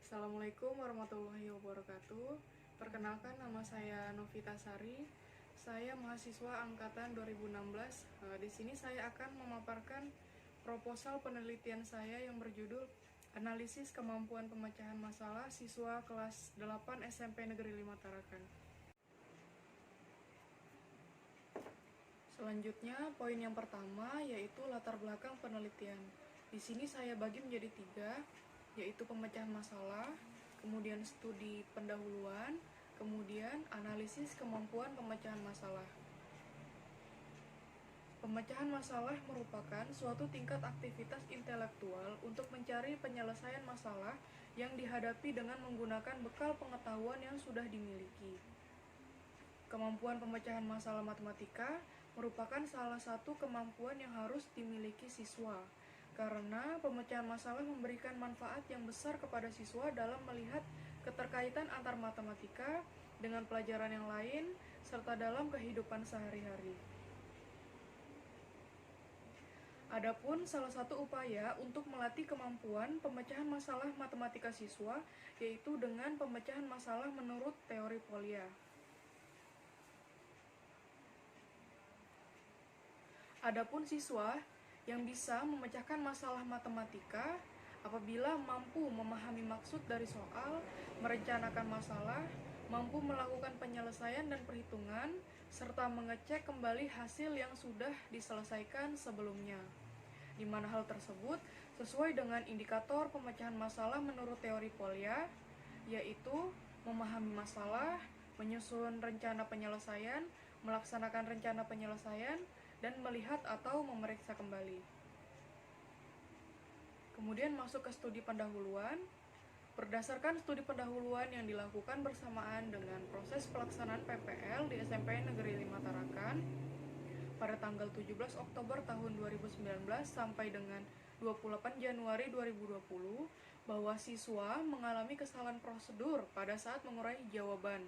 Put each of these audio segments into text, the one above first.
Assalamualaikum warahmatullahi wabarakatuh. Perkenalkan, nama saya Novita Sari. Saya mahasiswa angkatan 2016. Di sini saya akan memaparkan proposal penelitian saya yang berjudul Analisis Kemampuan Pemecahan Masalah Siswa Kelas 8 SMP Negeri 5 Tarakan. Selanjutnya, poin yang pertama yaitu latar belakang penelitian. Di sini saya bagi menjadi 3, yaitu pemecahan masalah, kemudian studi pendahuluan, kemudian analisis kemampuan pemecahan masalah. Pemecahan masalah merupakan suatu tingkat aktivitas intelektual untuk mencari penyelesaian masalah yang dihadapi dengan menggunakan bekal pengetahuan yang sudah dimiliki. Kemampuan pemecahan masalah matematika merupakan salah satu kemampuan yang harus dimiliki siswa, karena pemecahan masalah memberikan manfaat yang besar kepada siswa dalam melihat keterkaitan antar matematika dengan pelajaran yang lain, serta dalam kehidupan sehari-hari. Adapun salah satu upaya untuk melatih kemampuan pemecahan masalah matematika siswa yaitu dengan pemecahan masalah menurut teori Polya. Adapun siswa yang bisa memecahkan masalah matematika apabila mampu memahami maksud dari soal, merencanakan masalah, mampu melakukan penyelesaian dan perhitungan, serta mengecek kembali hasil yang sudah diselesaikan sebelumnya. Di mana hal tersebut sesuai dengan indikator pemecahan masalah menurut teori Polya, yaitu memahami masalah, menyusun rencana penyelesaian, melaksanakan rencana penyelesaian, dan melihat atau memeriksa kembali. Kemudian masuk ke studi pendahuluan. Berdasarkan studi pendahuluan yang dilakukan bersamaan dengan proses pelaksanaan PPL di SMP Negeri 5 Tarakan pada tanggal 17 Oktober tahun 2019 sampai dengan 28 Januari 2020, bahwa siswa mengalami kesalahan prosedur pada saat mengurai jawaban.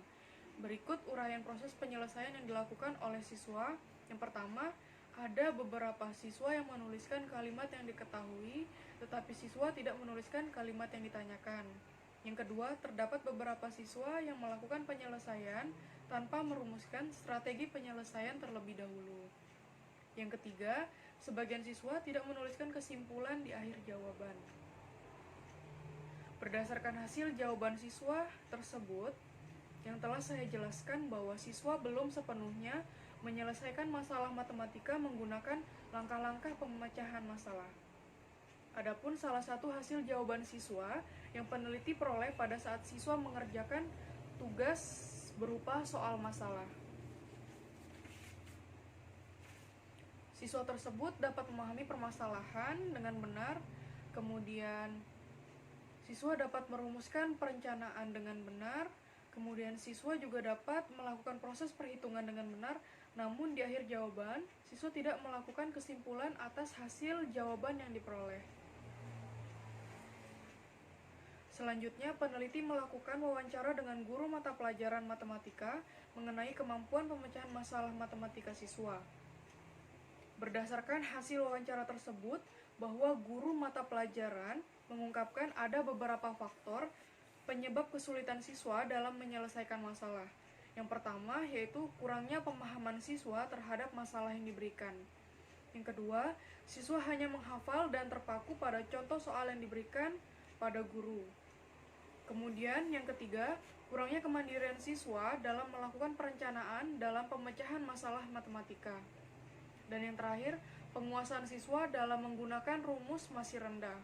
Berikut uraian proses penyelesaian yang dilakukan oleh siswa. Yang pertama, ada beberapa siswa yang menuliskan kalimat yang diketahui, tetapi siswa tidak menuliskan kalimat yang ditanyakan. Yang kedua, terdapat beberapa siswa yang melakukan penyelesaian tanpa merumuskan strategi penyelesaian terlebih dahulu. Yang ketiga, sebagian siswa tidak menuliskan kesimpulan di akhir jawaban. Berdasarkan hasil jawaban siswa tersebut, yang telah saya jelaskan bahwa siswa belum sepenuhnya menyelesaikan masalah matematika menggunakan langkah-langkah pemecahan masalah. Adapun salah satu hasil jawaban siswa yang peneliti peroleh pada saat siswa mengerjakan tugas berupa soal masalah. Siswa tersebut dapat memahami permasalahan dengan benar, kemudian siswa dapat merumuskan perencanaan dengan benar, kemudian siswa juga dapat melakukan proses perhitungan dengan benar, namun di akhir jawaban, siswa tidak melakukan kesimpulan atas hasil jawaban yang diperoleh. Selanjutnya, peneliti melakukan wawancara dengan guru mata pelajaran matematika mengenai kemampuan pemecahan masalah matematika siswa. Berdasarkan hasil wawancara tersebut, bahwa guru mata pelajaran mengungkapkan ada beberapa faktor penyebab kesulitan siswa dalam menyelesaikan masalah. Yang pertama yaitu kurangnya pemahaman siswa terhadap masalah yang diberikan. Yang kedua, siswa hanya menghafal dan terpaku pada contoh soal yang diberikan pada guru. Kemudian yang ketiga, kurangnya kemandirian siswa dalam melakukan perencanaan dalam pemecahan masalah matematika. Dan yang terakhir, penguasaan siswa dalam menggunakan rumus masih rendah.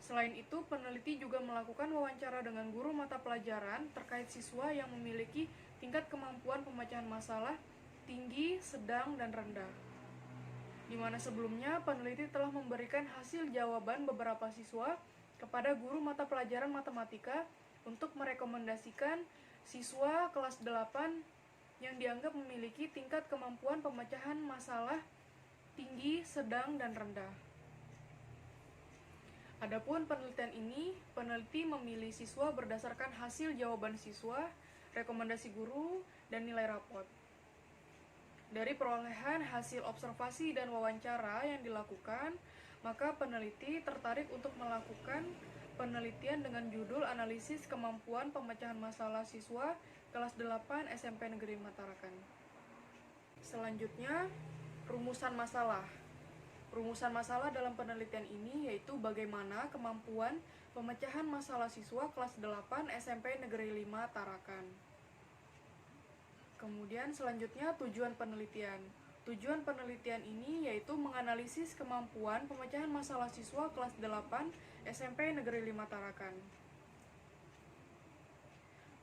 Selain itu, peneliti juga melakukan wawancara dengan guru mata pelajaran terkait siswa yang memiliki tingkat kemampuan pemecahan masalah tinggi, sedang, dan rendah. Di mana sebelumnya peneliti telah memberikan hasil jawaban beberapa siswa kepada guru mata pelajaran matematika untuk merekomendasikan siswa kelas 8 yang dianggap memiliki tingkat kemampuan pemecahan masalah tinggi, sedang, dan rendah. Adapun penelitian ini, peneliti memilih siswa berdasarkan hasil jawaban siswa, rekomendasi guru, dan nilai rapot. Dari perolehan hasil observasi dan wawancara yang dilakukan, maka peneliti tertarik untuk melakukan penelitian dengan judul Analisis Kemampuan Pemecahan Masalah Siswa Kelas 8 SMP Negeri Matarakan. Selanjutnya, rumusan masalah. Rumusan masalah dalam penelitian ini yaitu bagaimana kemampuan pemecahan masalah siswa kelas 8 SMP Negeri 5 Tarakan. Kemudian selanjutnya tujuan penelitian. Tujuan penelitian ini yaitu menganalisis kemampuan pemecahan masalah siswa kelas 8 SMP Negeri 5 Tarakan.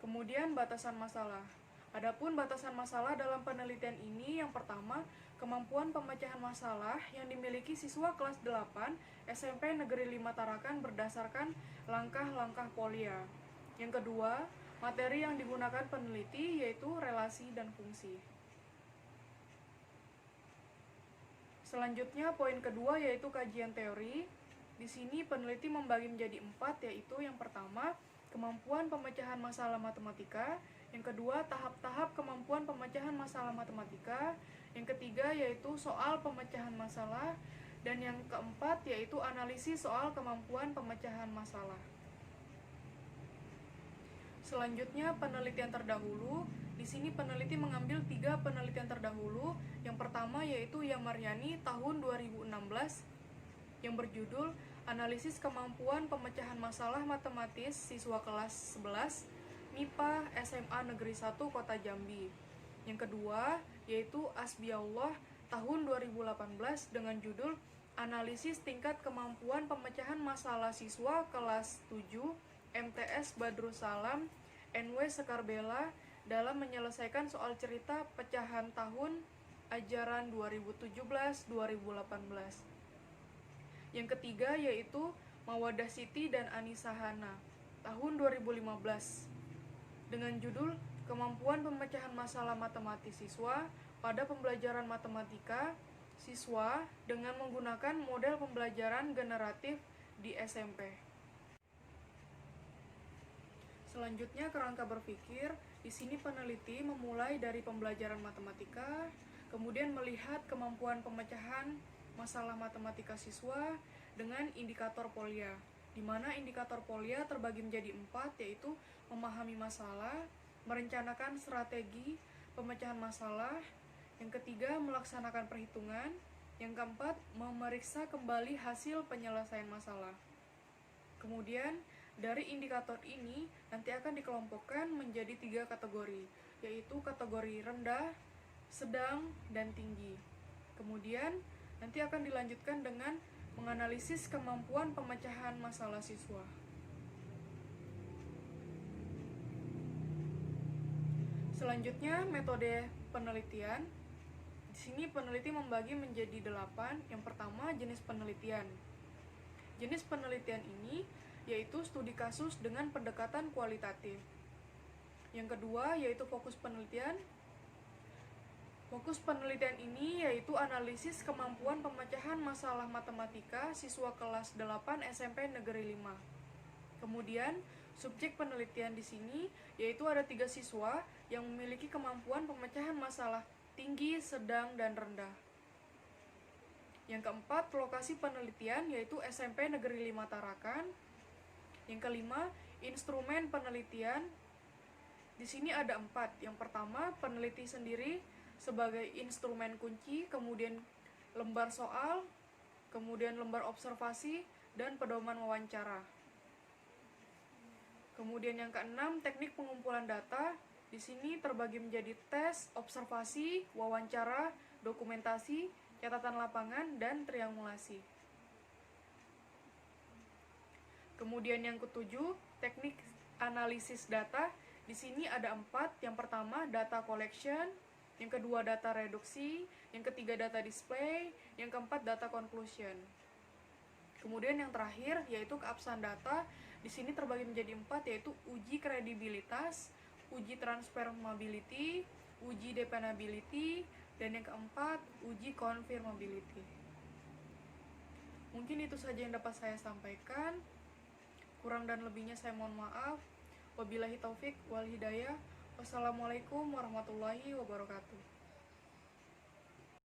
Kemudian batasan masalah. Adapun batasan masalah dalam penelitian ini yang pertama, kemampuan pemecahan masalah yang dimiliki siswa kelas 8 SMP Negeri 5 Tarakan berdasarkan langkah-langkah Polya. Yang kedua, materi yang digunakan peneliti yaitu relasi dan fungsi. Selanjutnya poin kedua yaitu kajian teori. Di sini peneliti membagi menjadi 4, yaitu yang pertama kemampuan pemecahan masalah matematika, yang kedua tahap-tahap kemampuan pemecahan masalah matematika, yang ketiga yaitu soal pemecahan masalah, dan yang keempat yaitu analisis soal kemampuan pemecahan masalah. Selanjutnya penelitian terdahulu. Di sini peneliti mengambil 3 penelitian terdahulu. Yang pertama yaitu Yamaryani tahun 2016 yang berjudul Analisis Kemampuan Pemecahan Masalah Matematis Siswa Kelas 11 MIPA SMA Negeri 1 Kota Jambi. Yang kedua yaitu Asbiaullah tahun 2018 dengan judul Analisis Tingkat Kemampuan Pemecahan Masalah Siswa Kelas 7 MTS Badrussalam NW Sekarbela dalam menyelesaikan soal cerita pecahan tahun ajaran 2017-2018. Yang ketiga yaitu Mawadah Siti dan Anissa Hana tahun 2015 dengan judul Kemampuan Pemecahan Masalah Matematis Siswa pada Pembelajaran Matematika Siswa dengan menggunakan model pembelajaran generatif di SMP. Selanjutnya kerangka berpikir. Di sini peneliti memulai dari pembelajaran matematika, kemudian melihat kemampuan pemecahan masalah matematika siswa dengan indikator Polya, di mana indikator Polya terbagi menjadi 4, yaitu memahami masalah, merencanakan strategi pemecahan masalah, yang ketiga melaksanakan perhitungan, yang keempat memeriksa kembali hasil penyelesaian masalah. Kemudian dari indikator ini nanti akan dikelompokkan menjadi 3 kategori, yaitu kategori rendah, sedang, dan tinggi. Kemudian nanti akan dilanjutkan dengan menganalisis kemampuan pemecahan masalah siswa. Selanjutnya metode penelitian. Di sini peneliti membagi menjadi 8. Yang pertama jenis penelitian. Jenis penelitian ini yaitu studi kasus dengan pendekatan kualitatif. Yang kedua yaitu fokus penelitian. Fokus penelitian ini yaitu analisis kemampuan pemecahan masalah matematika siswa kelas 8 SMP Negeri 5. Kemudian subjek penelitian di sini yaitu ada 3 siswa yang memiliki kemampuan pemecahan masalah tinggi, sedang, dan rendah. Yang keempat, lokasi penelitian yaitu SMP Negeri 5 Tarakan. Yang kelima, instrumen penelitian. Di sini ada 4. Yang pertama, peneliti sendiri sebagai instrumen kunci, kemudian lembar soal, kemudian lembar observasi, dan pedoman wawancara. Kemudian yang keenam, teknik pengumpulan data. Di sini terbagi menjadi tes, observasi, wawancara, dokumentasi, catatan lapangan, dan triangulasi. Kemudian yang ketujuh, teknik analisis data. Di sini ada 4. Yang pertama, data collection. Yang kedua, data reduksi. Yang ketiga, data display. Yang keempat, data conclusion. Kemudian yang terakhir, yaitu keabsahan data. Di sini terbagi menjadi 4, yaitu uji kredibilitas, uji transferability, uji dependability, dan yang keempat, uji confirmability. Mungkin itu saja yang dapat saya sampaikan. Kurang dan lebihnya saya mohon maaf. Wabillahi taufik wal hidayah. Wassalamualaikum warahmatullahi wabarakatuh.